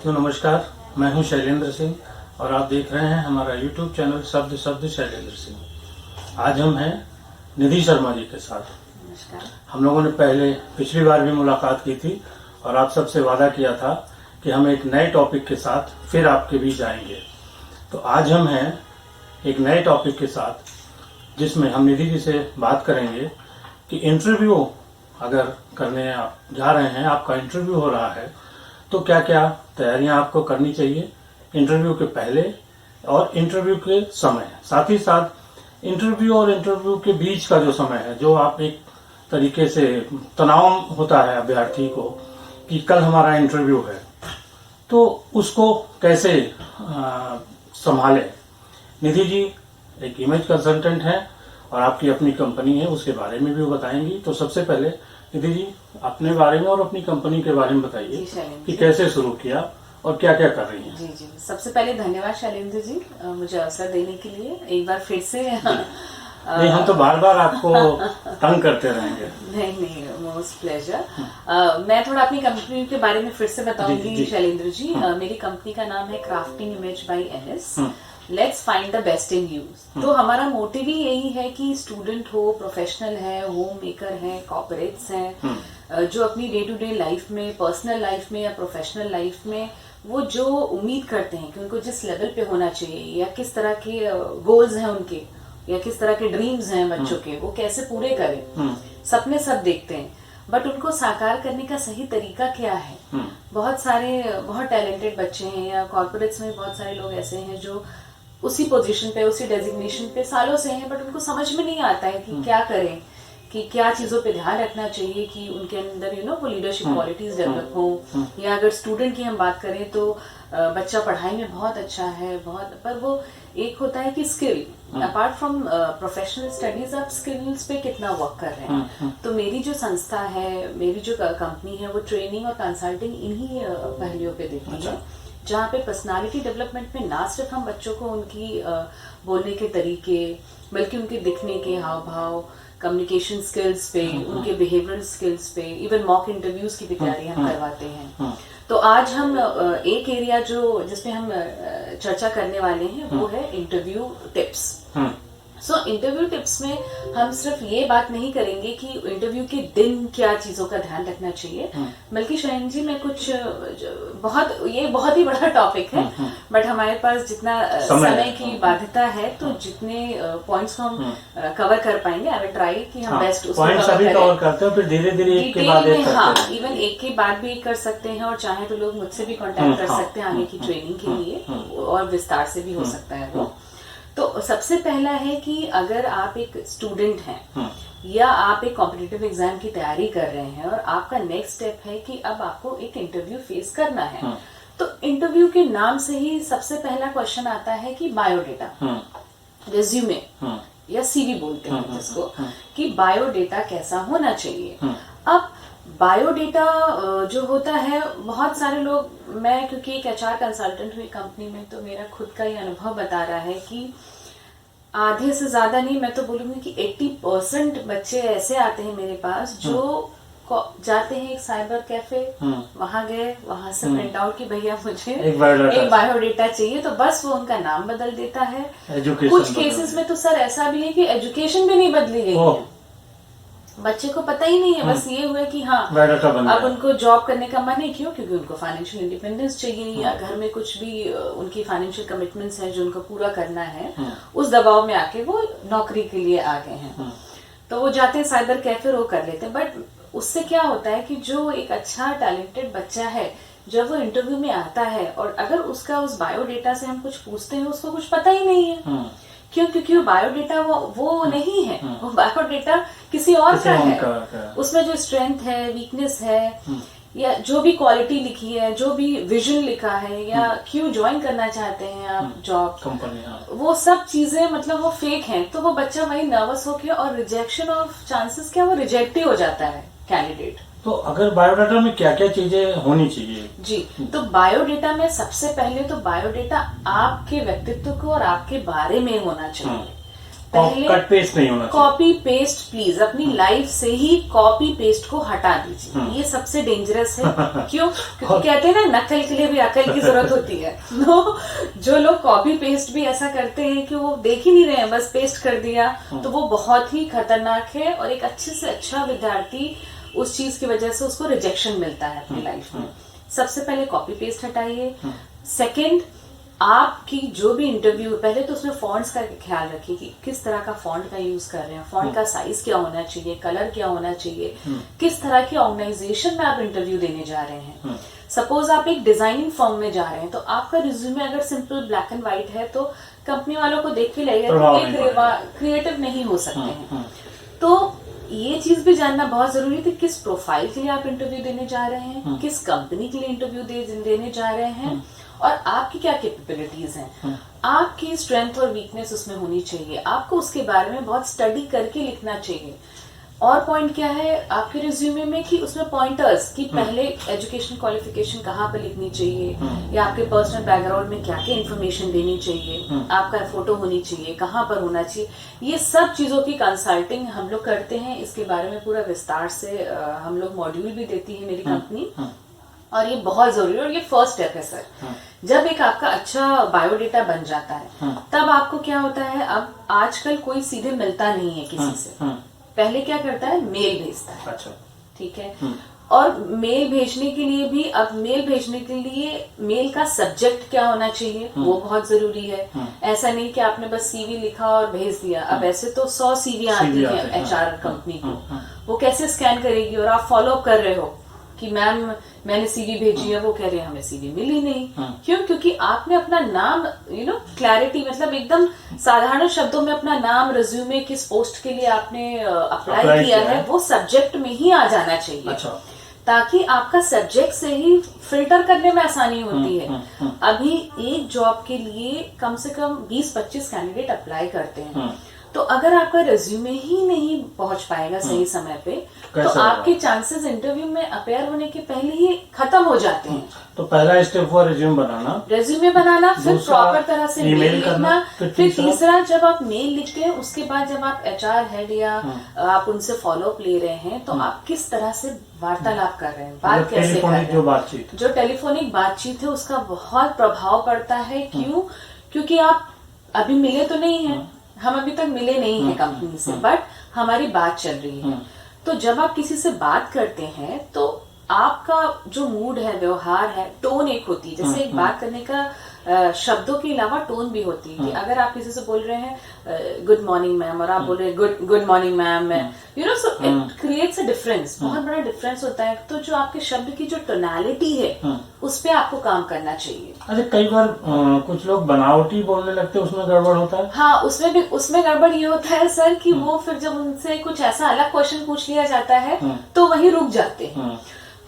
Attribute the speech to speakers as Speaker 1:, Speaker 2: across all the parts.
Speaker 1: साथियों नमस्कार, मैं हूं शैलेंद्र सिंह और आप देख रहे हैं हमारा YouTube चैनल शब्द शब्द शैलेंद्र सिंह। आज हम हैं निधि शर्मा जी के साथ।
Speaker 2: नमस्कार।
Speaker 1: हम लोगों ने पिछली बार भी मुलाकात की थी और आप सबसे वादा किया था कि हम एक नए टॉपिक के साथ फिर आपके बीच आएंगे। तो आज हम हैं एक नए टॉपिक के साथ जिसमें हम निधि जी से बात करेंगे कि इंटरव्यू अगर करने आप जा रहे हैं, आपका इंटरव्यू हो रहा है, तो क्या क्या तैयारियां आपको करनी चाहिए इंटरव्यू के पहले और इंटरव्यू के समय। साथ ही साथ इंटरव्यू और इंटरव्यू के बीच का जो समय है, जो आप एक तरीके से तनाव होता है अभ्यर्थी को कि कल हमारा इंटरव्यू है, तो उसको कैसे संभाले। निधि जी एक इमेज कंसल्टेंट है और आपकी अपनी कंपनी है, उसके बारे में भी वो बताएंगी। तो सबसे पहले निधि जी अपने बारे में और अपनी कंपनी के बारे में बताइए कि कैसे शुरू किया और क्या क्या कर रही हैं।
Speaker 2: जी जी, सबसे पहले धन्यवाद शैलेंद्र जी मुझे अवसर देने के लिए एक बार फिर से।
Speaker 1: नहीं, हम तो बार बार आपको तंग करते रहेंगे।
Speaker 2: नहीं, मोस्ट प्लेजर। मैं थोड़ा अपनी कंपनी के बारे में फिर से बताऊंगी शैलेंद्र जी। मेरी कंपनी का नाम है crafting image by NS. Let's find the best in use. तो हमारा मोटिव ही यही है कि स्टूडेंट हो, प्रोफेशनल है, होम मेकर है, कॉर्पोरेट्स हैं, जो अपनी डे टू डे लाइफ में, पर्सनल लाइफ में या प्रोफेशनल लाइफ में वो जो उम्मीद करते हैं कि उनको जिस लेवल पे होना चाहिए या किस तरह के गोल्स हैं उनके या किस तरह के ड्रीम्स हैं बच्चों के, वो कैसे पूरे करें। सपने सब देखते हैं, बट उनको साकार करने का सही तरीका क्या है। बहुत टैलेंटेड बच्चे हैं या कॉर्पोरेट्स में बहुत सारे लोग ऐसे हैं जो उसी पोजीशन पे, उसी डेजिग्नेशन पे सालों से हैं, बट उनको समझ में नहीं आता है कि क्या करें, कि क्या चीजों पे ध्यान रखना चाहिए कि उनके अंदर वो लीडरशिप क्वालिटीज डेवलप हो। या अगर स्टूडेंट की हम बात करें तो बच्चा पढ़ाई में बहुत अच्छा है, पर वो एक होता है कि skill, apart from professional studies आप स्किल्स पे कितना वर्क कर रहे हैं। तो मेरी जो संस्था है, मेरी जो कंपनी है, वो ट्रेनिंग और कंसल्टिंग इन्हीं पहलुओं पे देती है, जहाँ पे पर्सनालिटी डेवलपमेंट में ना सिर्फ हम बच्चों को उनकी बोलने के तरीके, बल्कि उनके दिखने के हाव भाव, कम्युनिकेशन स्किल्स पे, उनके बिहेवियरल स्किल्स पे, इवन मॉक इंटरव्यूज की भी तैयारी हम करवाते हैं। तो आज हम एक एरिया जिसपे हम चर्चा करने वाले हैं वो है interview tips. So interview tips में हम सिर्फ ये बात नहीं करेंगे कि इंटरव्यू के दिन क्या चीजों का ध्यान रखना चाहिए, बल्कि शयन जी मैं ये बहुत ही बड़ा टॉपिक है, बट हमारे पास जितना समय की बाध्यता है, तो जितने पॉइंट्स को हम कवर कर पाएंगे, आई विल ट्राई कि हम बेस्ट उसको कवर
Speaker 1: करते हैं। फिर धीरे धीरे एक के बाद एक करते हैं।
Speaker 2: इवन एक के बाद भी कर सकते हैं, और चाहे तो लोग मुझसे भी कांटेक्ट कर सकते हैं आगे की ट्रेनिंग के लिए, और विस्तार से भी हो सकता है वो। तो सबसे पहला है कि अगर आप एक स्टूडेंट हैं या आप एक कॉम्पिटिटिव एग्जाम की तैयारी कर रहे हैं और आपका नेक्स्ट स्टेप है कि अब आपको एक इंटरव्यू फेस करना है, तो इंटरव्यू के नाम से ही सबसे पहला क्वेश्चन आता है कि बायोडेटा, रिज्यूमे या सीवी बोलते हैं जिसको, कि बायोडेटा कैसा होना चाहिए। अब बायोडेटा जो होता है, बहुत सारे लोग, मैं क्योंकि एक एचआर कंसल्टेंट हुई कंपनी में, तो मेरा खुद का ही अनुभव बता रहा है कि आधे से ज्यादा नहीं, मैं तो बोलूंगी कि 80% बच्चे ऐसे आते हैं मेरे पास जो जाते हैं एक साइबर कैफे, वहां गए, वहां से प्रिंट आउट की भैया मुझे एक बायोडेटा चाहिए, तो बस वो उनका नाम बदल देता है। कुछ केसेस में तो सर ऐसा भी है कि एजुकेशन भी नहीं बदली गई है, बच्चे को पता ही नहीं है, बस ये हुआ कि हाँ अब उनको जॉब करने का मन है। क्यों? क्योंकि उनको फाइनेंशियल इंडिपेंडेंस चाहिए, या घर में कुछ भी उनकी फाइनेंशियल कमिटमेंट्स हैं जो उनको पूरा करना है, उस दबाव में आके वो नौकरी के लिए आ गए हैं। तो वो जाते हैं साइबर कैफे, वो कर लेते हैं। बट उससे क्या होता है कि जो एक अच्छा टैलेंटेड बच्चा है, जब वो इंटरव्यू में आता है और अगर उसका उस बायोडेटा से हम कुछ पूछते हैं, उसको कुछ पता ही नहीं है। क्यों? क्योंकि वो बायोडेटा वो नहीं है, वो बायोडेटा किसी और का है। उसमें जो स्ट्रेंथ है, वीकनेस है, या जो भी क्वालिटी लिखी है, जो भी विजन लिखा है, या क्यों ज्वाइन करना चाहते हैं आप जॉब कंपनी, वो सब चीजें मतलब वो फेक हैं। तो वो बच्चा वही नर्वस होके, और रिजेक्शन ऑफ चांसेस क्या, वो रिजेक्ट ही हो जाता है कैंडिडेट।
Speaker 1: तो अगर बायोडाटा में क्या क्या चीजें होनी चाहिए?
Speaker 2: जी, तो बायोडेटा में सबसे पहले तो बायोडेटा आपके व्यक्तित्व को और आपके बारे में होना चाहिए। पहले
Speaker 1: कट पेस्ट नहीं होना चाहिए।
Speaker 2: कॉपी पेस्ट प्लीज अपनी लाइफ से ही कॉपी पेस्ट को हटा दीजिए, ये सबसे डेंजरस है। क्यों? क्योंकि कहते हैं ना, नकल के लिए भी अकल की जरूरत होती है। जो लोग कॉपी पेस्ट भी ऐसा करते हैं कि वो देख ही नहीं रहे हैं, बस पेस्ट कर दिया, तो वो बहुत ही खतरनाक है। और एक अच्छे से अच्छा विद्यार्थी उस चीज की वजह से उसको रिजेक्शन मिलता है अपनी लाइफ में। सबसे पहले कॉपी पेस्ट हटाइए। सेकंड, आपकी जो भी इंटरव्यू, पहले तो उसमें फॉन्ट्स का ख्याल रखिए कि किस तरह का फॉन्ट का यूज कर रहे हैं, फॉन्ट का साइज क्या होना चाहिए, कलर क्या होना चाहिए, किस तरह की ऑर्गेनाइजेशन में आप इंटरव्यू देने जा रहे हैं। सपोज आप एक डिजाइनिंग फर्म में जा रहे हैं, तो आपका रिज्यूमे अगर सिंपल ब्लैक एंड व्हाइट है तो कंपनी वालों को देख के लगेगा कि ये क्रिएटिव नहीं हो सकते हैं। तो ये चीज भी जानना बहुत जरूरी है कि किस प्रोफाइल के लिए आप इंटरव्यू देने जा रहे हैं, किस कंपनी के लिए इंटरव्यू देने जा रहे हैं, और आपकी क्या कैपेबिलिटीज हैं, आपकी स्ट्रेंथ और वीकनेस उसमें होनी चाहिए। आपको उसके बारे में बहुत स्टडी करके लिखना चाहिए। और पॉइंट क्या है आपके रिज्यूमे में कि उसमें पॉइंटर्स कि पहले एजुकेशन क्वालिफिकेशन कहाँ पर लिखनी चाहिए, या आपके पर्सनल बैकग्राउंड में क्या क्या इन्फॉर्मेशन देनी चाहिए, आपका फोटो होनी चाहिए, कहाँ पर होना चाहिए। ये सब चीजों की कंसल्टिंग हम लोग करते हैं। इसके बारे में पूरा विस्तार से हम लोग मॉड्यूल भी देती है मेरी कंपनी, और ये बहुत जरूरी है। और ये फर्स्ट स्टेप है सर। जब एक आपका अच्छा बायोडेटा बन जाता है, तब आपको क्या होता है, अब आजकल कोई सीधे मिलता नहीं है किसी से। पहले क्या करता है, मेल भेजता है।
Speaker 1: अच्छा,
Speaker 2: ठीक है। और मेल भेजने के लिए भी, अब मेल भेजने के लिए मेल का सब्जेक्ट क्या होना चाहिए वो बहुत जरूरी है। ऐसा नहीं कि आपने बस सीवी लिखा और भेज दिया। अब ऐसे तो 100 सीवी आती है एचआर कंपनी को, वो कैसे स्कैन करेगी? और आप फॉलो अप कर रहे हो कि मैम मैंने सीवी भेजी है, वो कह रहे हैं हमें सीवी मिली नहीं। क्यों? क्योंकि आपने अपना नाम क्लैरिटी, मतलब एकदम साधारण शब्दों में अपना नाम, रिज्यूमे, किस पोस्ट के लिए आपने अप्लाई किया है, वो सब्जेक्ट में ही आ जाना चाहिए।
Speaker 1: अच्छा।
Speaker 2: ताकि आपका सब्जेक्ट से ही फिल्टर करने में आसानी होती है। अभी एक जॉब के लिए कम से कम 20-25 कैंडिडेट अप्लाई करते हैं, तो अगर आपका रिज्यूमे ही नहीं पहुंच पाएगा सही समय पे, तो आपके चांसेस इंटरव्यू में अपेयर होने के पहले ही खत्म हो जाते हैं।
Speaker 1: तो पहला स्टेप हुआ रिज्यूमे बनाना,
Speaker 2: फिर प्रॉपर तरह से मेल लिखना, फिर तीसरा जब आप मेल लिखते हैं उसके बाद जब आप एचआर हेड या आप उनसे फॉलो अप ले रहे हैं, तो आप किस तरह से वार्तालाप कर रहे हैं, बात कैसे कर रहे हैं। जो टेलीफोनिक बातचीत है उसका बहुत प्रभाव पड़ता है। क्यों? क्योंकि आप अभी मिले तो नहीं है, हम अभी तक मिले नहीं है कंपनी से, बट हमारी बात चल रही है। तो जब आप किसी से बात करते हैं तो आपका जो मूड है, व्यवहार है, टोन एक होती है। जैसे एक बात करने का शब्दों के अलावा टोन भी होती है कि अगर आप किसी से बोल रहे हैं गुड मॉर्निंग मैम, और आप बोल रहे हैं good morning ma'am, so it creates a difference, बहुत बड़ा डिफरेंस होता है। तो जो आपके शब्द की जो टोनैलिटी है उस पे आपको काम करना चाहिए।
Speaker 1: अच्छा, कई बार कुछ लोग बनावटी बोलने लगते हैं, उसमें गड़बड़ होता है।
Speaker 2: हाँ, उसमें गड़बड़ ये होता है सर कि वो फिर जब उनसे कुछ ऐसा अलग क्वेश्चन पूछ लिया जाता है तो वहीं रुक जाते हैं।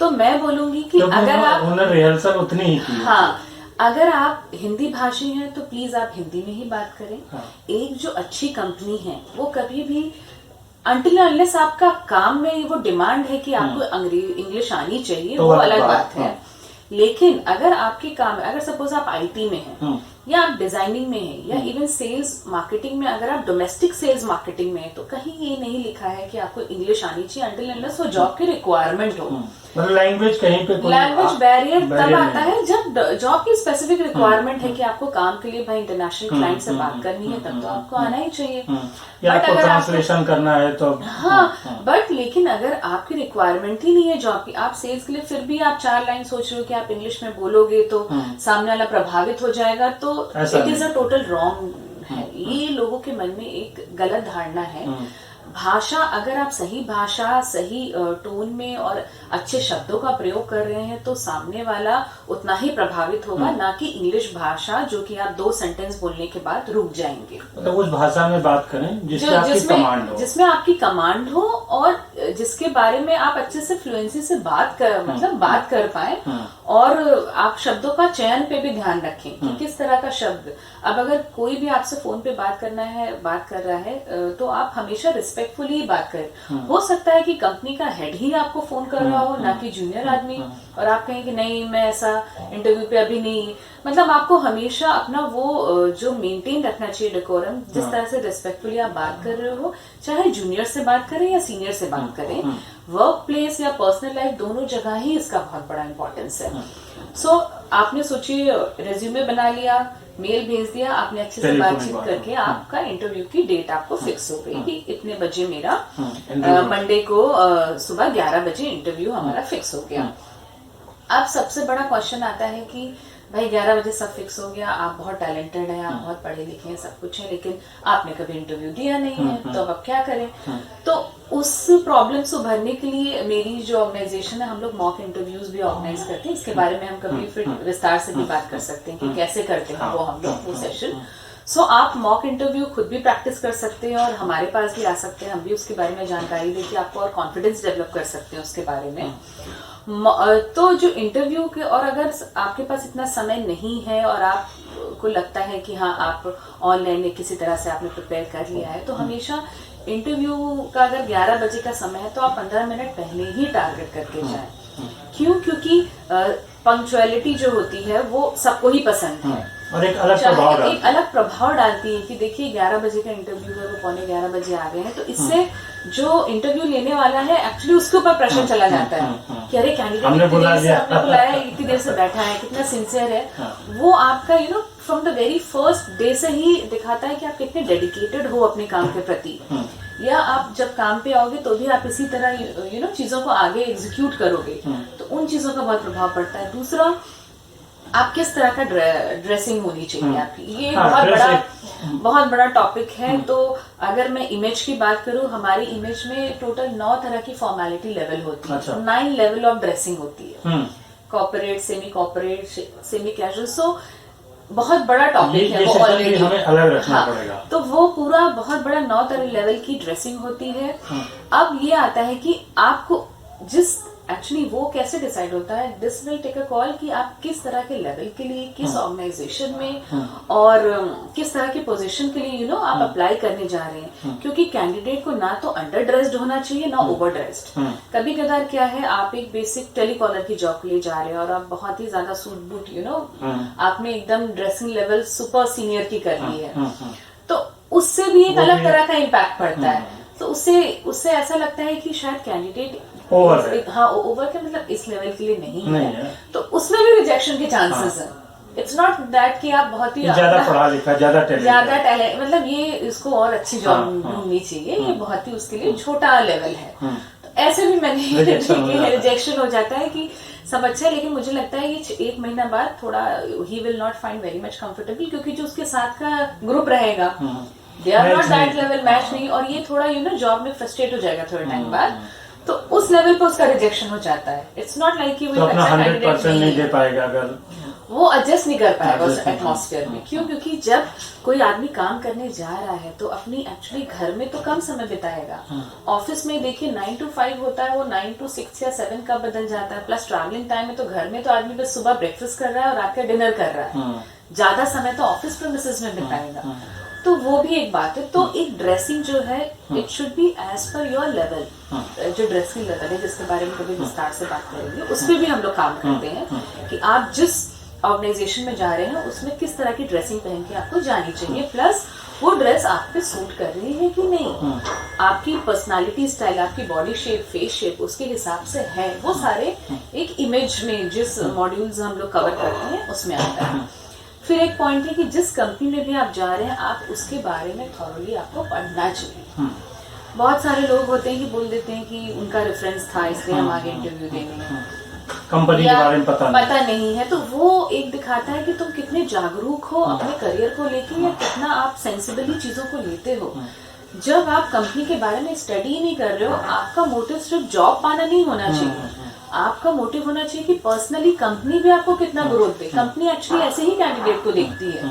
Speaker 2: तो मैं बोलूंगी कि अगर आप
Speaker 1: रिहर्सल उतनी ही की,
Speaker 2: हाँ, अगर आप हिंदी भाषी हैं तो प्लीज आप हिंदी में ही बात करें। एक जो अच्छी कंपनी है वो कभी भी अनटिल अनलेस आपका काम में वो डिमांड है कि आपको इंग्लिश आनी चाहिए, तो वो अलग बात है। लेकिन अगर आपके काम, अगर सपोज आप आईटी में हैं या आप डिजाइनिंग में हैं या इवन सेल्स मार्केटिंग में, अगर आप डोमेस्टिक सेल्स मार्केटिंग में हैं, तो कहीं ये नहीं लिखा है कि आपको इंग्लिश आनी चाहिए अनटिल अनलेस वो जॉब की रिक्वायरमेंट हो।
Speaker 1: मतलब लैंग्वेज कहीं पे
Speaker 2: लैंग्वेज बैरियर तब आता है जब जॉब की स्पेसिफिक रिक्वायरमेंट है कि आपको काम के लिए भाई इंटरनेशनल क्लाइंट से बात करनी है, तब तो आपको आना ही चाहिए।
Speaker 1: या आपको ट्रांसलेशन करना है तो
Speaker 2: हाँ, बट लेकिन अगर आपकी रिक्वायरमेंट ही नहीं है जॉब की, आप सेल्स के लिए फिर भी आप 4 लाइन सोच रहे हो कि आप इंग्लिश में बोलोगे तो सामने वाला प्रभावित हो जाएगा, तो it is a total wrong है। ये लोगों के मन में एक गलत धारणा है। भाषा, अगर आप सही भाषा, सही टोन में और अच्छे शब्दों का प्रयोग कर रहे हैं तो सामने वाला उतना ही प्रभावित होगा, ना कि इंग्लिश भाषा जो कि आप 2 सेंटेंस बोलने के बाद रुक जाएंगे।
Speaker 1: तो उस भाषा में बात करें जिसमें आपकी कमांड हो,
Speaker 2: जिसमें आपकी कमांड हो और जिसके बारे में आप अच्छे से फ्लुएंसी से बात कर पाए। और आप शब्दों का चयन पे भी ध्यान रखें कि किस तरह का शब्द। अब अगर कोई भी आपसे फोन पे बात कर रहा है तो आप हमेशा रिस्पेक्ट रिस्पेक्टफुली बात करें। हो सकता है कि कंपनी का हेड ही आपको फोन कर रहा हो, ना कि जूनियर आदमी, और आप कहें कि नहीं मैं ऐसा इंटरव्यू पे अभी नहीं। मतलब आपको हमेशा अपना वो जो मेंटेन रखना चाहिए डेकोरम, जिस तरह से रिस्पेक्टफुली आप बात कर रहे हो, चाहे जूनियर से बात करें या सीनियर से बात करें, वर्क प्लेस या पर्सनल लाइफ दोनों जगह ही इसका बहुत बड़ा इंपॉर्टेंस है। सो आपने सोचिए रेज्यूमे बना लिया, मेल भेज दिया, आपने अच्छे से बातचीत करके आपका इंटरव्यू की डेट आपको फिक्स हो गई कि इतने बजे मेरा मंडे को सुबह 11 बजे इंटरव्यू हमारा फिक्स हो गया। अब सबसे बड़ा क्वेश्चन आता है कि भाई 11 बजे सब फिक्स हो गया, आप बहुत टैलेंटेड हैं, आप बहुत पढ़े लिखे हैं, सब कुछ है, लेकिन आपने कभी इंटरव्यू दिया नहीं है, तो अब आप क्या करें? तो उस प्रॉब्लम से उभरने के लिए मेरी जो ऑर्गेनाइजेशन है, हम लोग मॉक इंटरव्यूज भी ऑर्गेनाइज करते हैं। इसके बारे में हम कभी फिर विस्तार से भी बात कर सकते हैं कि कैसे करते हैं वो हम लोग वो सेशन। सो आप मॉक इंटरव्यू खुद भी प्रैक्टिस कर सकते हैं और हमारे पास भी आ सकते हैं, हम भी उसके बारे में जानकारी देके आपको और कॉन्फिडेंस डेवलप कर सकते हैं उसके बारे में। तो जो इंटरव्यू के, और अगर आपके पास इतना समय नहीं है और आपको लगता है कि हाँ आप ऑनलाइन किसी तरह से आपने प्रिपेयर कर लिया है, तो हमेशा इंटरव्यू का अगर 11 बजे का समय है तो आप 15 मिनट पहले ही टारगेट करके जाएं। क्यों? क्योंकि पंक्चुअलिटी जो होती है वो सबको ही पसंद है
Speaker 1: और एक अलग प्रभाव
Speaker 2: डालती है कि देखिए 11 बजे का इंटरव्यू है, वो पौने 11 बजे आ गए हैं, तो इससे जो इंटरव्यू लेने वाला है एक्चुअली उसके ऊपर प्रेशर चला जाता है कि अरे कैंडिडेट
Speaker 1: हमने बुलाया
Speaker 2: इतनी देर से बैठा है, कितना सिंसियर है। वो आपका from the very first day से ही दिखाता है कि आप कितने डेडिकेटेड हो अपने काम के प्रति, या आप जब काम पे आओगे तो भी आप इसी तरह चीजों को आगे एग्जीक्यूट करोगे, तो उन चीजों का बहुत प्रभाव पड़ता है। दूसरा, आप किस तरह का ड्रेसिंग होनी चाहिए आपकी, ये बहुत बड़ा टॉपिक है। तो अगर मैं इमेज की बात करूं, हमारी इमेज में टोटल 9 तरह की फॉर्मेलिटी लेवल होती है, 9 लेवल ऑफ ड्रेसिंग होती है, कॉर्पोरेट, सेमी कैजुअल। सो बहुत बड़ा टॉपिक है वो ऑलरेडी,
Speaker 1: हमें अलग रखना पड़ेगा।
Speaker 2: तो वो पूरा बहुत बड़ा 9 तरह लेवल की ड्रेसिंग होती है। अब ये आता है कि आपको एक्चुअली वो कैसे डिसाइड होता है, this will take a call कि आप किस तरह के लेवल के लिए, किस ऑर्गेनाइजेशन में और किस तरह की पोजीशन के लिए आप अप्लाई करने जा रहे हैं। क्योंकि कैंडिडेट को ना तो अंडर ड्रेस्ड होना चाहिए, ना ओवर ड्रेस्ड। कभी कभार क्या है, आप एक बेसिक टेलीकॉलर की जॉब के लिए जा रहे हैं और आप बहुत ही ज्यादा सूट बूट आपने एकदम ड्रेसिंग लेवल सुपर सीनियर की कर ली है, तो उससे भी एक अलग तरह का इम्पैक्ट पड़ता है। तो उससे ऐसा लगता है कि शायद कैंडिडेट ओवर के मतलब इस लेवल के लिए नहीं है, तो उसमें भी रिजेक्शन के चांसेस हैं। इट्स नॉट दैट कि आप बहुत ही
Speaker 1: ज्यादा पढ़ा लिखा, ज्यादा
Speaker 2: टैलेंट, मतलब ये इसको और अच्छी जॉब ढूंढनी चाहिए, ये बहुत ही उसके लिए छोटा लेवल है। तो ऐसे भी मैंने रिजेक्शन हो जाता है कि सब अच्छा है, लेकिन मुझे लगता है ये 1 महीना बाद थोड़ा ही will not find very much comfortable, क्योंकि जो उसके साथ का ग्रुप रहेगा they are not that level, match नहीं, और ये थोड़ा जॉब में फ्रस्ट्रेट हो जाएगा थोड़े टाइम बाद, तो उस लेवल पे उसका रिजेक्शन हो जाता है। इट्स नॉट लाइक कि
Speaker 1: वो अपना 100% नहीं दे पाएगा, अगर
Speaker 2: वो एडजस्ट नहीं कर पाएगा उस एटमॉस्फेयर में। क्यों? क्योंकि जब कोई आदमी काम करने जा रहा है तो अपनी एक्चुअली घर में तो कम समय बिताएगा। ऑफिस में देखिए 9 to 5 होता है, वो 9 to 6 या 7 कब बदल जाता है, प्लस ट्रैवलिंग टाइम है, तो घर में तो आदमी बस सुबह ब्रेकफास्ट कर रहा है और रात का डिनर कर रहा है, ज्यादा समय तो ऑफिस प्रेमिसेस में बिताएगा। तो वो भी एक बात है। तो एक ड्रेसिंग जो है, it should be as per your level. जो ड्रेसिंग लेवल है, जिसके बारे में कभी विस्तार से बात करेंगे, उस पर भी हम लोग काम करते हैं कि आप जिस ऑर्गेनाइजेशन में जा रहे हैं उसमें किस तरह की ड्रेसिंग पहन के आपको जानी चाहिए, प्लस वो ड्रेस आप पे सूट कर रही है कि नहीं, आपकी पर्सनालिटी स्टाइल, आपकी बॉडी शेप, फेस शेप उसके हिसाब से है। वो सारे एक इमेज में जिस मॉड्यूल्स हम लोग कवर करते हैं उसमें आता है। फिर एक पॉइंट है कि जिस कंपनी में भी आप जा रहे हैं, आप उसके बारे में थॉरली आपको पढ़ना चाहिए। बहुत सारे लोग होते हैं कि बोल देते हैं कि उनका रेफरेंस था इसलिए हम आगे इंटरव्यू देने हैं,
Speaker 1: कंपनी के बारे में पता
Speaker 2: नहीं है। तो वो एक दिखाता है कि तुम कितने जागरूक हो अपने करियर को लेके, या कितना आप सेंसिबली चीजों को लेते हो। जब आप कंपनी के बारे में स्टडी नहीं कर रहे हो, आपका मोटिव सिर्फ जॉब पाना नहीं होना चाहिए, आपका मोटिव होना चाहिए कि पर्सनली कंपनी भी आपको कितना ग्रोथ दे। कंपनी एक्चुअली ऐसे ही कैंडिडेट को देखती है,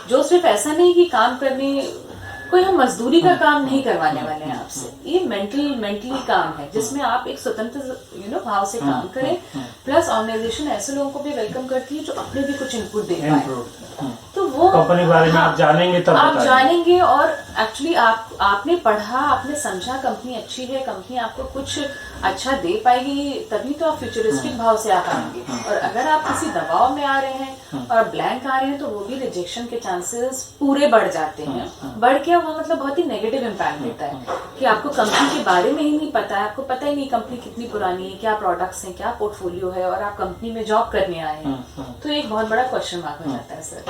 Speaker 2: जो सिर्फ ऐसा नहीं कि काम करने, कोई हम मजदूरी का काम नहीं करवाने वाले हैं आपसे, ये मेंटली काम है जिसमें आप एक स्वतंत्र भाव से काम करें। प्लस ऑर्गेनाइजेशन ऐसे लोगों को भी वेलकम करती है जो अपने भी कुछ इनपुट दे पाए, तो वो
Speaker 1: कंपनी के बारे में आप जानेंगे तब
Speaker 2: आप
Speaker 1: बताएंगे।
Speaker 2: जानेंगे और एक्चुअली आपने पढ़ा, आपने समझा कंपनी अच्छी है, कंपनी आपको कुछ अच्छा दे पाएगी, तभी तो आप फ्यूचरिस्टिक भाव से आ पाएंगे। और अगर आप किसी दबाव में आ रहे हैं और ब्लैंक आ रहे हैं तो वो भी रिजेक्शन के चांसेस पूरे बढ़ जाते हैं। बढ़ के वो मतलब बहुत ही नेगेटिव इम्पैक्ट देता है कि आपको कंपनी के बारे में ही नहीं पता है, आपको पता ही नहीं कंपनी कितनी पुरानी है, क्या प्रोडक्ट्स हैं, क्या पोर्टफोलियो है, और आप कंपनी में जॉब करने आए हैं, तो एक बहुत बड़ा क्वेश्चन मार्क हो जाता है सर।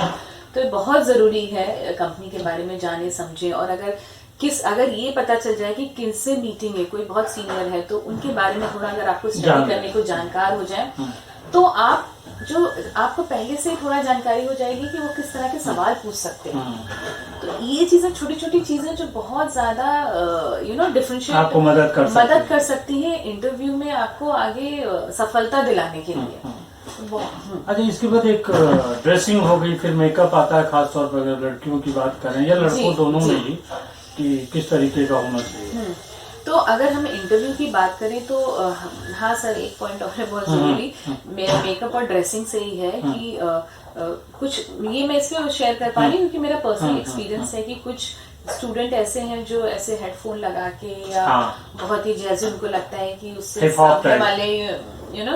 Speaker 2: तो ये बहुत जरूरी है कंपनी के बारे में जाने समझे, और अगर ये पता चल जाए कि किनसे मीटिंग है, कोई बहुत सीनियर है तो उनके बारे में थोड़ा अगर आपको स्टडी करने को जानकार हो जाए तो आपको पहले से थोड़ा जानकारी हो जाएगी कि वो किस तरह के सवाल पूछ सकते हैं। तो ये चीजें, छोटी छोटी चीजें जो बहुत ज्यादा डिफरेंशिएट
Speaker 1: आपको मदद कर
Speaker 2: सकती है इंटरव्यू में आपको आगे सफलता दिलाने के लिए।
Speaker 1: अच्छा, इसके बाद एक ड्रेसिंग हो गई, फिर मेकअप आता है, खासतौर पर अगर लड़कियों की बात करें या लड़कों दोनों में ही, कि किस तरीके का होना चाहिए।
Speaker 2: तो अगर हम इंटरव्यू की बात करें तो हाँ सर, एक पॉइंट और है बहुत जरूरी, मेरा मेकअप और ड्रेसिंग से ही है कि कुछ ये मैं इसलिए शेयर कर पा रही हूँ क्योंकि मेरा पर्सनल एक्सपीरियंस है कि कुछ स्टूडेंट ऐसे हैं जो ऐसे हेडफोन लगा के या बहुत ही जैसे उनको लगता है कि उससे सामने वाले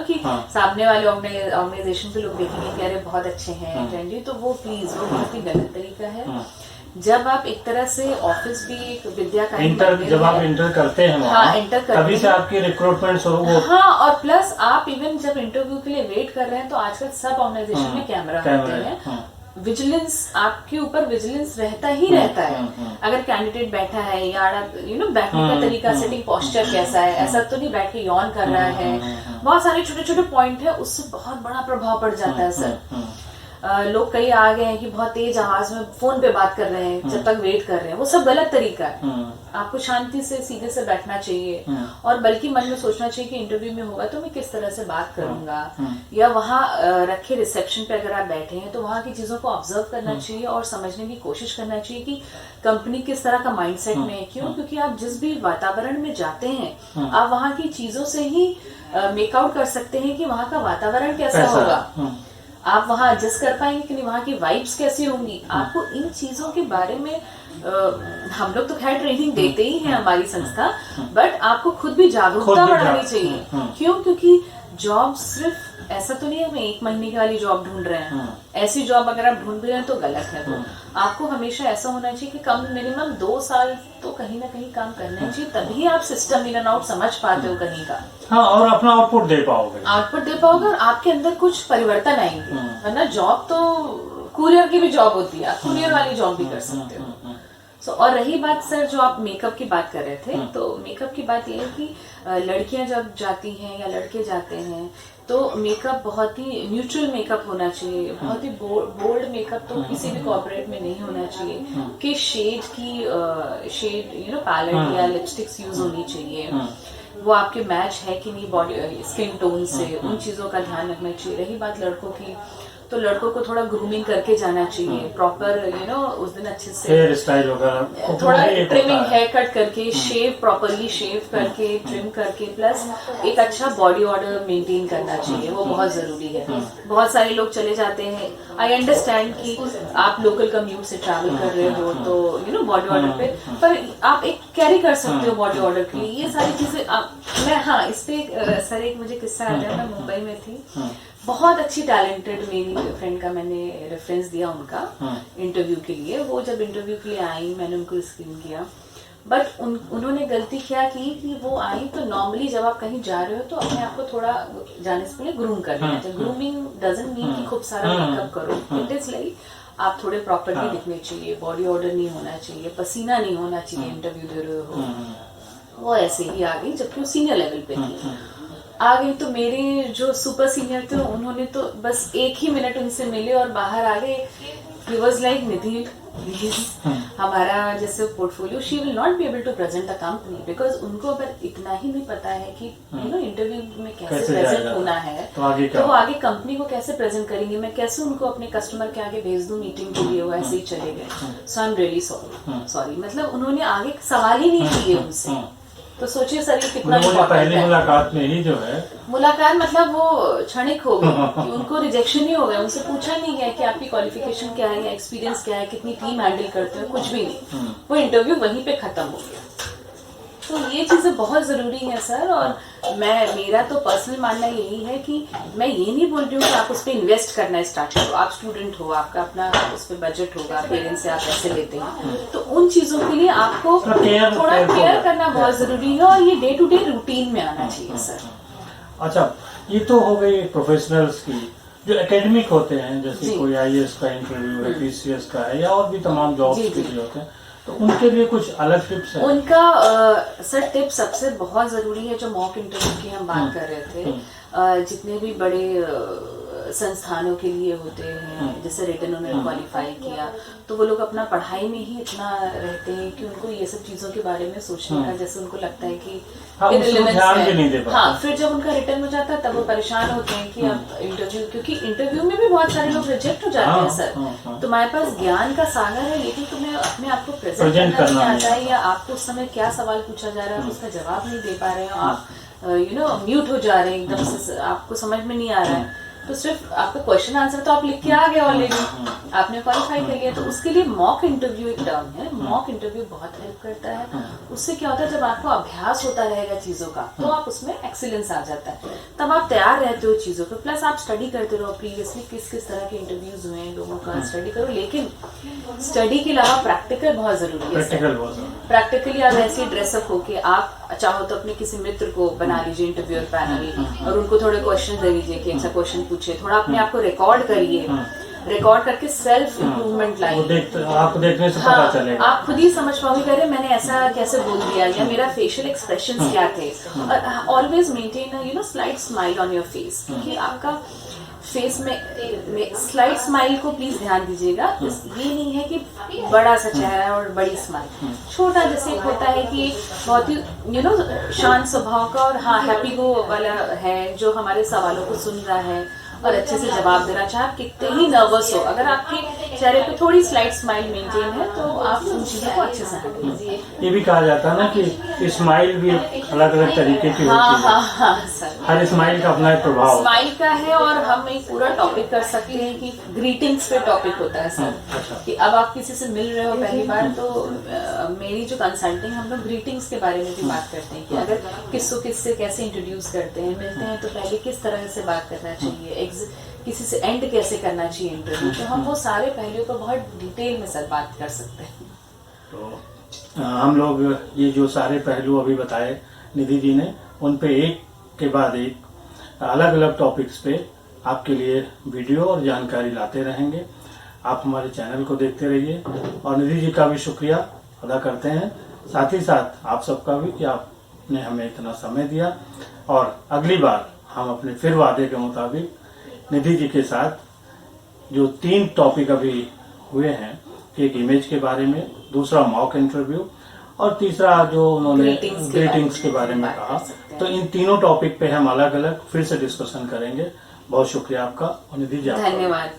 Speaker 2: कि सामने वाले ऑर्गेनाइजेशन के लोग देखेंगे कि अरे बहुत अच्छे हैं ट्रेंडी, तो वो प्लीज वो बहुत ही गलत तरीका है। जब आप एक तरह से ऑफिस भी एक विद्या का
Speaker 1: जब आप इंटर करते हैं
Speaker 2: इंटर करते
Speaker 1: तभी से आपकी रिक्रूटमेंट शुरू हो।
Speaker 2: और प्लस आप इवन जब इंटरव्यू के लिए वेट कर रहे हैं तो आजकल सब ऑर्गेनाइजेशन में कैमरा होते हैं। विजिलेंस, आपके ऊपर विजिलेंस रहता ही रहता है। अगर कैंडिडेट बैठा है या बैठने का तरीका, सिटिंग पोस्चर कैसा है, ऐसा तो नहीं बैठ के यॉन कर रहा है, बहुत सारे छोटे छोटे पॉइंट है, उससे बहुत बड़ा प्रभाव पड़ जाता है सर। लोग कई आ गए हैं कि बहुत तेज आवाज में फोन पे बात कर रहे हैं जब तक वेट कर रहे हैं, वो सब गलत तरीका है। आपको शांति से सीधे से बैठना चाहिए और बल्कि मन में सोचना चाहिए कि इंटरव्यू में होगा तो मैं किस तरह से बात करूंगा, या वहाँ रखे रिसेप्शन पे अगर आप बैठे हैं तो वहाँ की चीजों को ऑब्जर्व करना चाहिए और समझने की कोशिश करना चाहिए कि कंपनी किस तरह का माइंडसेट में है। क्यों? क्योंकि आप जिस भी वातावरण में जाते हैं आप वहाँ की चीजों से ही मेकआउट कर सकते हैं कि वहाँ का वातावरण कैसा होगा, आप वहाँ एडजस्ट कर पाएंगे कि नहीं, वहाँ की वाइब्स कैसी होंगी। आपको इन चीजों के बारे में हम लोग तो खैर ट्रेनिंग देते ही हैं हमारी संस्था, बट आपको खुद भी जागरूकता बढ़ानी चाहिए। क्यों? क्योंकि जॉब सिर्फ ऐसा तो नहीं है हम 1 महीने की वाली जॉब ढूंढ रहे हैं। ऐसी जॉब अगर आप ढूंढ रहे हैं तो गलत है। तो आपको हमेशा ऐसा होना चाहिए कि कम मिनिमम 2 साल तो कहीं ना कहीं काम करना चाहिए, तभी आप सिस्टम इन एंड आउट समझ पाते हो कहीं का।
Speaker 1: और अपना आउटपुट दे पाओगे
Speaker 2: और आपके अंदर कुछ परिवर्तन आएंगे। वरना जॉब तो कुरियर की भी जॉब होती है, आप कुरियर वाली जॉब भी कर सकते हो। और रही बात सर जो आप मेकअप की बात कर रहे थे, तो मेकअप की बात ये है कि लड़कियां जब जाती हैं या लड़के जाते हैं तो मेकअप बहुत ही न्यूट्रल मेकअप होना चाहिए। बहुत ही बोल्ड मेकअप तो किसी भी कॉर्पोरेट में नहीं होना चाहिए कि शेड पैलेट या लिपस्टिक्स यूज होनी चाहिए, वो आपके मैच है कि नहीं बॉडी स्किन टोन से, उन चीजों का ध्यान रखना चाहिए। रही बात लड़कों की, तो लड़कों को थोड़ा ग्रूमिंग करके जाना चाहिए, प्रॉपर उस दिन अच्छे से
Speaker 1: हेयर स्टाइल वगैरह,
Speaker 2: थोड़ा ट्रिमिंग, हेयर कट करके, शेव प्रॉपरली शेव करके, ट्रिम करके, प्लस एक अच्छा बॉडी ऑर्डर मेंटेन करना चाहिए, वो बहुत जरूरी है। बहुत सारे लोग चले जाते हैं, आई अंडरस्टैंड कि आप लोकल कम्यूट से ट्रैवल कर रहे हो तो बॉडी ऑर्डर पे, पर आप एक कैरी कर सकते हो बॉडी ऑर्डर के लिए। ये सारी चीजें मैं इस पे सर एक मुझे किस्सा आता है। मैं मुंबई में थी, बहुत अच्छी टैलेंटेड मेरी फ्रेंड का मैंने रेफरेंस दिया उनका इंटरव्यू के लिए। वो जब इंटरव्यू के लिए आई मैंने उनको स्क्रीन किया, बट उन्होंने गलती क्या की कि वो आई तो नॉर्मली जब आप कहीं जा रहे हो तो अपने आप को थोड़ा जाने से पहले ग्रूम कर लेना चाहिए। ग्रूमिंग डजंट मीन कि खूब सारा मेकअप करो, इट इज लाइक आप थोड़े प्रॉपरली दिखने चाहिए, बॉडी ऑर्डर नहीं होना चाहिए, पसीना नहीं होना चाहिए इंटरव्यू दे रहे हो। वो ऐसे ही आ गई जबकि वो सीनियर लेवल पे थी। आ गई तो मेरे जो सुपर सीनियर थे उन्होंने तो बस 1 ही मिनट उनसे मिले और बाहर आ गए। ही वाज लाइक निधि हमारा जैसे portfolio she will not be able to present the company, because उनको अगर इतना ही नहीं पता है कि इंटरव्यू में कैसे प्रेजेंट होना है तो वो आगे कंपनी को कैसे प्रेजेंट करेंगे, मैं कैसे उनको अपने कस्टमर के आगे भेज दूं मीटिंग के लिए, वो ऐसे ही चले गए। सो आई एम रियली सॉरी मतलब उन्होंने आगे सवाल ही नहीं किए उनसे। तो सोचिए सर ये कितना
Speaker 1: मुझे
Speaker 2: important
Speaker 1: पहली
Speaker 2: है।
Speaker 1: मुलाकात में ही जो है
Speaker 2: मुलाकात मतलब वो क्षणिक हो गई कि उनको रिजेक्शन ही हो गया, उनसे पूछा नहीं गया कि आपकी क्वालिफिकेशन क्या है या एक्सपीरियंस क्या है, कितनी टीम हैंडल करते हो, कुछ भी नहीं। वो इंटरव्यू वहीं पे खत्म हो गया। तो ये चीजें बहुत जरूरी है सर। और मेरा तो पर्सनल मानना यही है कि मैं ये नहीं बोल रही हूँ कि आप उस पर इन्वेस्ट करना स्टार्ट करो। आप स्टूडेंट हो, आपका अपना उस पर बजट होगा, पेरेंट्स से आप पैसे लेते हैं, तो उन चीजों के लिए आपको थोड़ा केयर करना बहुत जरूरी है और ये डे टू डे रूटीन में आना चाहिए सर।
Speaker 1: अच्छा, ये तो हो गई प्रोफेशनल्स की। जो एकेडमिक होते हैं, जैसे
Speaker 2: जी।
Speaker 1: कोई आईएएस का इंटरव्यू है, पीसीएस का है, या और भी तमाम जॉब्स
Speaker 2: जी,
Speaker 1: के
Speaker 2: जी।
Speaker 1: लिए होते हैं, तो उनके लिए कुछ अलग टिप्स हैं?
Speaker 2: उनका सर टिप सबसे बहुत जरूरी है, जो मॉक इंटरव्यू की हम बात कर रहे थे, जितने भी बड़े संस्थानों के लिए होते हैं, जैसे रिटन उन्होंने क्वालिफाई किया, तो वो लोग अपना पढ़ाई में ही इतना रहते हैं कि उनको ये सब चीजों के बारे में सोचने का, जैसे उनको लगता है कि
Speaker 1: हाँ, उसको
Speaker 2: irrelevance
Speaker 1: ध्यान
Speaker 2: है।
Speaker 1: भी नहीं दे पाते।
Speaker 2: हाँ, फिर जब उनका रिटर्न हो जाता है तब वो परेशान होते हैं कि अब इंटरव्यू, क्योंकि इंटरव्यू में भी बहुत सारे लोग रिजेक्ट हो जाते हैं सर। तुम्हारे पास ज्ञान का सागर है, लेकिन तुम्हें अपने आप को प्रेजेंट करना नहीं आता है, या आपको उस समय क्या सवाल पूछा जा रहा है उसका जवाब नहीं दे पा रहे हो, आप म्यूट हो जा रहे हैं एकदम से, आपको समझ में नहीं आ रहा है। तो सिर्फ आपका क्वेश्चन आंसर तो आप लिख के आ गए ऑलरेडी, आपने क्वालिफाई कर लिया। तो उसके लिए मॉक इंटरव्यू एक टर्म है, मॉक इंटरव्यू बहुत हेल्प करता है। उससे क्या होता है, जब आपको अभ्यास होता रहेगा चीजों का, तो आप उसमें एक्सीलेंस आ जाता है, तब आप तैयार रहते हो चीजों पे। प्लस आप स्टडी करते रहो, प्रीवियसली किस किस तरह के इंटरव्यूज हुए हैं लोगों का स्टडी करो। लेकिन स्टडी के अलावा प्रैक्टिकल बहुत जरूरी है। प्रैक्टिकली आप ऐसी ड्रेसअप हो कि आप चाहो तो अपने किसी मित्र को बना लीजिए इंटरव्यूअर पैनल, और उनको थोड़े क्वेश्चन दे दीजिए कि ऐसा क्वेश्चन पूछे, थोड़ा अपने आप को रिकॉर्ड करिए, रिकॉर्ड करके सेल्फ इम्प्रूवमेंट लाइए।
Speaker 1: आपको देखने से पता चलेगा,
Speaker 2: आप खुद ही समझ पाओगे कि अरे मैंने ऐसा कैसे बोल दिया, या मेरा फेशियल एक्सप्रेशंस क्या थे। और always maintain slight smile on your face, क्योंकि आपका फेस में स्लाइट स्माइल को प्लीज ध्यान दीजिएगा। ये नहीं है कि बड़ा सा चेहरा है और बड़ी स्माइल, छोटा जैसे एक होता है कि बहुत ही शांत स्वभाव का और हाँ हैप्पी गो वाला है, जो हमारे सवालों को सुन रहा है और अच्छे से जवाब देना, चाहे आप कितने ही नर्वस हो, अगर आपके चेहरे पे थोड़ी स्लाइट स्माइल मेंटेन है तो आप उन चीजों को अच्छे से हैंडल कीजिए।
Speaker 1: ये भी कहा जाता है ना कि स्माइल भी अलग अलग तरीके की
Speaker 2: हाँ
Speaker 1: होती है।
Speaker 2: हाँ हाँ सर,
Speaker 1: हर स्माइल का अपना एक प्रभाव।
Speaker 2: स्माइल का है। और हम एक पूरा टॉपिक कर सकते हैं कि ग्रीटिंग्स पे टॉपिक होता है सर, कि अब आप किसी से मिल रहे हो पहली बार, तो मेरी जो कंसल्टिंग, हम लोग ग्रीटिंग्स के बारे में भी बात करते हैं कि अगर किससे कैसे इंट्रोड्यूस करते हैं, मिलते हैं तो पहले किस तरह से बात करना चाहिए, किसी से एंड कैसे करना चाहिए इंटरव्यू। तो हम वो सारे पहलुओं पर बहुत डिटेल में सर बात कर सकते हैं।
Speaker 1: तो हम लोग ये जो सारे पहलू अभी बताए निधि जी ने, उन पे एक के बाद एक अलग अलग टॉपिक्स पे आपके लिए वीडियो और जानकारी लाते रहेंगे। आप हमारे चैनल को देखते रहिए, और निधि जी का भी शुक्रिया अदा करते हैं, साथ ही साथ आप सबका भी कि आपने हमें इतना समय दिया। और अगली बार हम अपने फिर वादे के मुताबिक निधि जी के साथ जो 3 टॉपिक अभी हुए हैं, एक इमेज के बारे में, दूसरा मॉक इंटरव्यू, और तीसरा जो उन्होंने ग्रीटिंग्स के बारे में कहा, तो इन तीनों टॉपिक पे हम अलग अलग फिर से डिस्कशन करेंगे। बहुत शुक्रिया आपका, और निधि जी
Speaker 2: धन्यवाद।